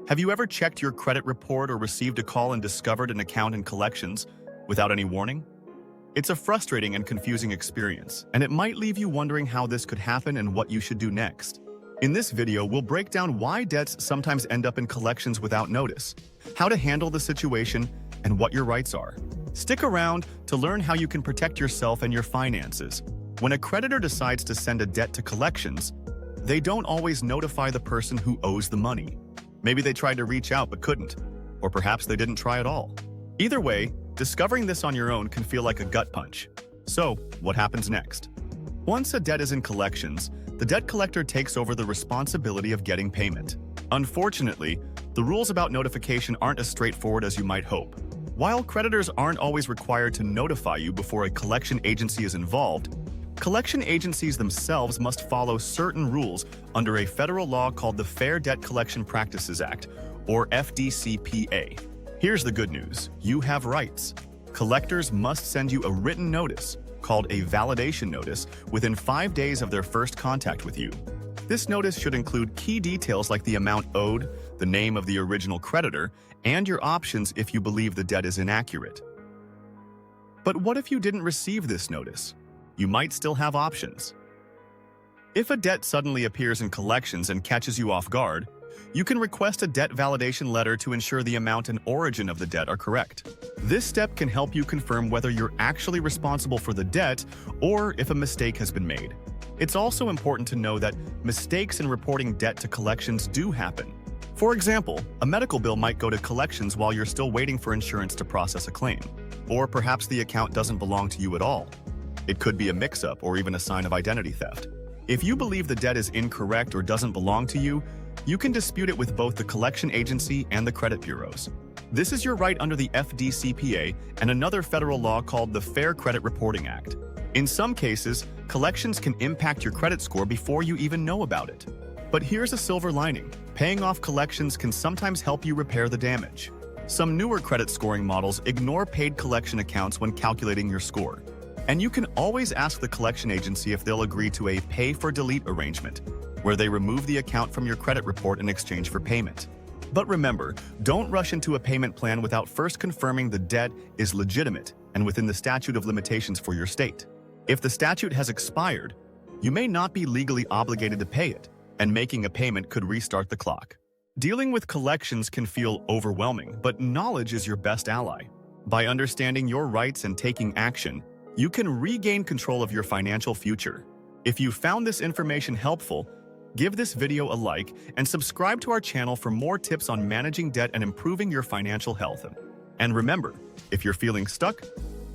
Have you ever checked your credit report or received a call and discovered an account in collections without any warning? It's a frustrating and confusing experience, and it might leave you wondering how this could happen and what you should do next. In this video, we'll break down why debts sometimes end up in collections without notice, how to handle the situation, and what your rights are. Stick around to learn how you can protect yourself and your finances. When a creditor decides to send a debt to collections, they don't always notify the person who owes the money. Maybe they tried to reach out but couldn't, or perhaps they didn't try at all. Either way, discovering this on your own can feel like a gut punch. So, what happens next? Once a debt is in collections, the debt collector takes over the responsibility of getting payment. Unfortunately, the rules about notification aren't as straightforward as you might hope. While creditors aren't always required to notify you before a collection agency is involved, collection agencies themselves must follow certain rules under a federal law called the Fair Debt Collection Practices Act, or FDCPA. Here's the good news. You have rights. Collectors must send you a written notice, called a validation notice, within 5 days of their first contact with you. This notice should include key details like the amount owed, the name of the original creditor, and your options if you believe the debt is inaccurate. But what if you didn't receive this notice? You might still have options. If a debt suddenly appears in collections and catches you off guard, you can request a debt validation letter to ensure the amount and origin of the debt are correct. This step can help you confirm whether you're actually responsible for the debt or if a mistake has been made. It's also important to know that mistakes in reporting debt to collections do happen. For example, a medical bill might go to collections while you're still waiting for insurance to process a claim. Or perhaps the account doesn't belong to you at all. It could be a mix-up or even a sign of identity theft. If you believe the debt is incorrect or doesn't belong to you, you can dispute it with both the collection agency and the credit bureaus. This is your right under the FDCPA and another federal law called the Fair Credit Reporting Act. In some cases, collections can impact your credit score before you even know about it. But here's a silver lining. Paying off collections can sometimes help you repair the damage. Some newer credit scoring models ignore paid collection accounts when calculating your score. And you can always ask the collection agency if they'll agree to a pay-for-delete arrangement, where they remove the account from your credit report in exchange for payment. But remember, don't rush into a payment plan without first confirming the debt is legitimate and within the statute of limitations for your state. If the statute has expired, you may not be legally obligated to pay it, and making a payment could restart the clock. Dealing with collections can feel overwhelming, but knowledge is your best ally. By understanding your rights and taking action, you can regain control of your financial future. If you found this information helpful, give this video a like and subscribe to our channel for more tips on managing debt and improving your financial health. And remember, if you're feeling stuck,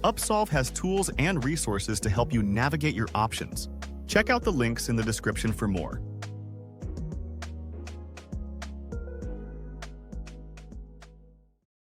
Upsolve has tools and resources to help you navigate your options. Check out the links in the description for more.